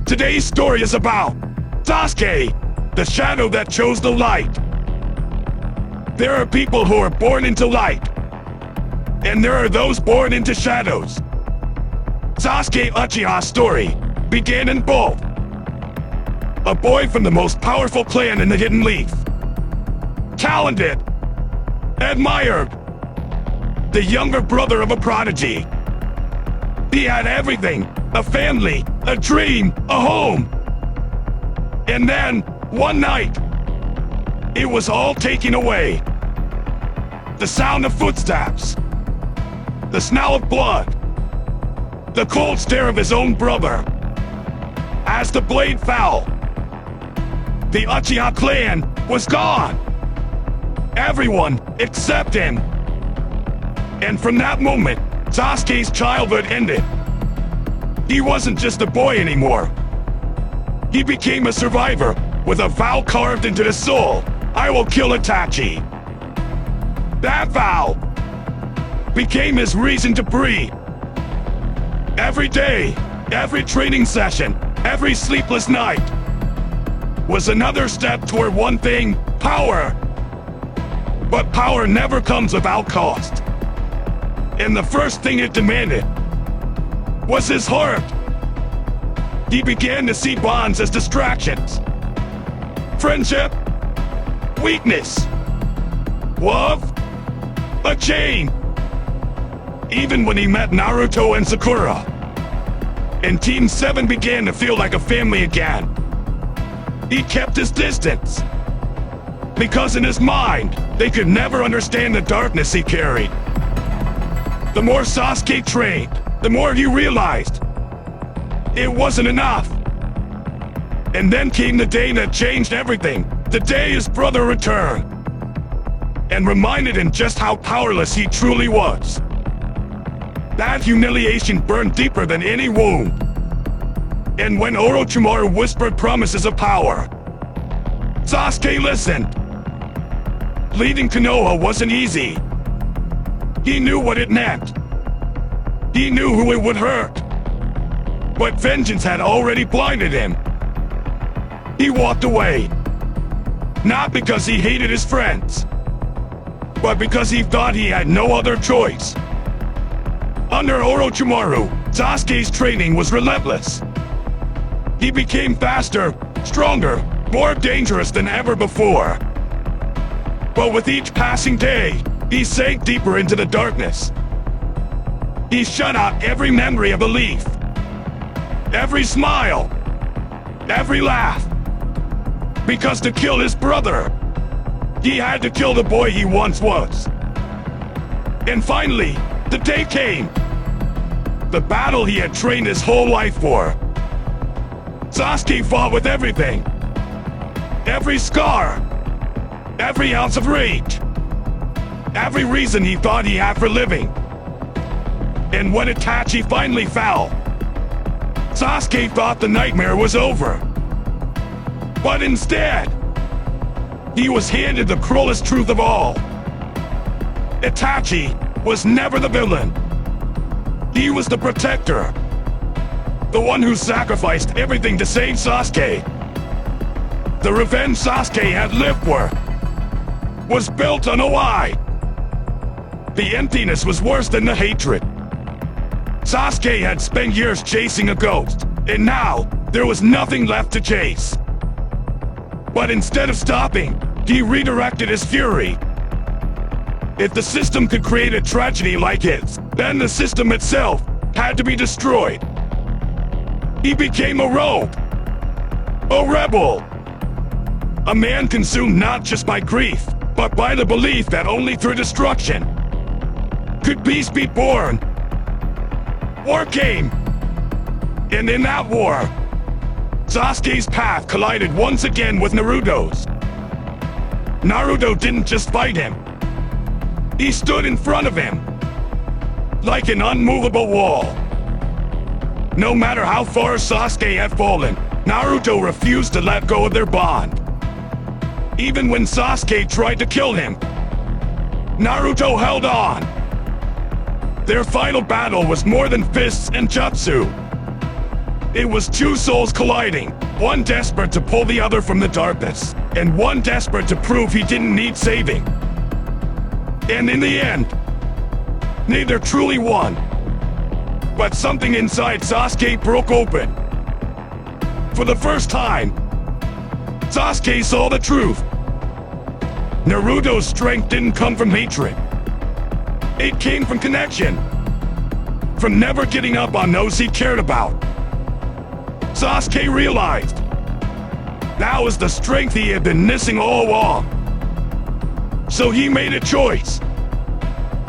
Today's story is about Sasuke, the shadow that chose the light. There are people who are born into light, and there are those born into shadows. Sasuke Uchiha's story began in both. A boy from the most powerful clan in the Hidden Leaf. Talented, admired, the younger brother of a prodigy. He had everything, a family, a dream, a home. And then, one night, it was all taken away. The sound of footsteps, the smell of blood, the cold stare of his own brother. As the blade fell, the Uchiha clan was gone. Everyone except him. And from that moment, Sasuke's childhood ended. He wasn't just a boy anymore. He became a survivor with a vow carved into his soul. I will kill Itachi. That vow became his reason to breathe. Every day, every training session, every sleepless night was another step toward one thing: power. But power never comes without cost. And the first thing it demanded was his heart. He began to see bonds as distractions. Friendship, weakness, love, a chain. Even when he met Naruto and Sakura, and Team 7 began to feel like a family again, he kept his distance. Because in his mind, they could never understand the darkness he carried. The more Sasuke trained, the more he realized it wasn't enough. And then came the day that changed everything. The day his brother returned and reminded him just how powerless he truly was. That humiliation burned deeper than any wound. And when Orochimaru whispered promises of power, Sasuke listened. Leading Konoha wasn't easy. He knew what it meant. He knew who it would hurt. But vengeance had already blinded him. He walked away. Not because he hated his friends, but because he thought he had no other choice. Under Orochimaru, Sasuke's training was relentless. He became faster, stronger, more dangerous than ever before. But with each passing day, he sank deeper into the darkness. He shut out every memory of belief, every smile, every laugh. Because to kill his brother, he had to kill the boy he once was. And finally, the day came. The battle he had trained his whole life for. Sasuke fought with everything. Every scar, every ounce of rage, every reason he thought he had for living. And when Itachi finally fell, Sasuke thought the nightmare was over. But instead, he was handed the cruelest truth of all. Itachi was never the villain. He was the protector. The one who sacrificed everything to save Sasuke. The revenge Sasuke had lived for was built on a lie. The emptiness was worse than the hatred. Sasuke had spent years chasing a ghost, and now there was nothing left to chase. But instead of stopping, he redirected his fury. If the system could create a tragedy like his, then the system itself had to be destroyed. He became a rogue, a rebel, a man consumed not just by grief, but by the belief that only through destruction could peace be born. War came, and in that war, Sasuke's path collided once again with Naruto's. Naruto didn't just fight him. He stood in front of him, like an unmovable wall. No matter how far Sasuke had fallen, Naruto refused to let go of their bond. Even when Sasuke tried to kill him, Naruto held on. Their final battle was more than fists and jutsu. It was two souls colliding, one desperate to pull the other from the darkness, and one desperate to prove he didn't need saving. And in the end, neither truly won. But something inside Sasuke broke open. For the first time, Sasuke saw the truth. Naruto's strength didn't come from hatred. It came from connection. From never getting up on those he cared about. Sasuke realized that was the strength he had been missing all along. So he made a choice.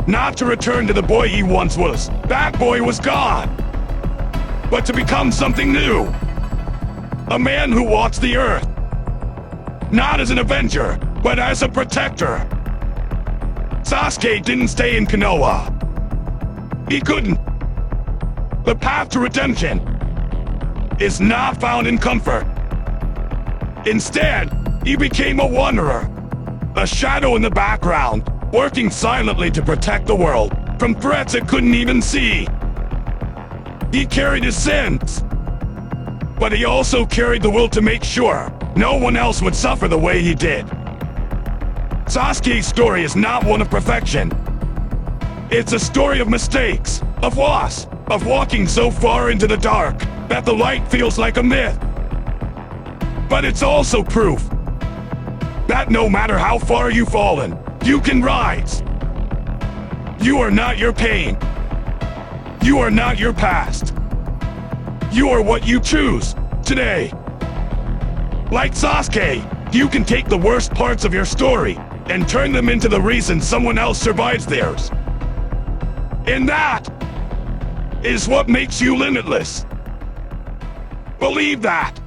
Not to return to the boy he once was. That boy was gone. But to become something new. A man who walks the earth. Not as an avenger, but as a protector. Sasuke didn't stay in Konoha. He couldn't. The path to redemption is not found in comfort. Instead, he became a wanderer, a shadow in the background, working silently to protect the world from threats it couldn't even see. He carried his sins, but he also carried the will to make sure no one else would suffer the way he did. Sasuke's story is not one of perfection. It's a story of mistakes, of loss, of walking so far into the dark that the light feels like a myth. But it's also proof that no matter how far you've fallen, you can rise. You are not your pain. You are not your past. You are what you choose today. Like Sasuke, you can take the worst parts of your story and turn them into the reason someone else survives theirs. And that is what makes you limitless. Believe that.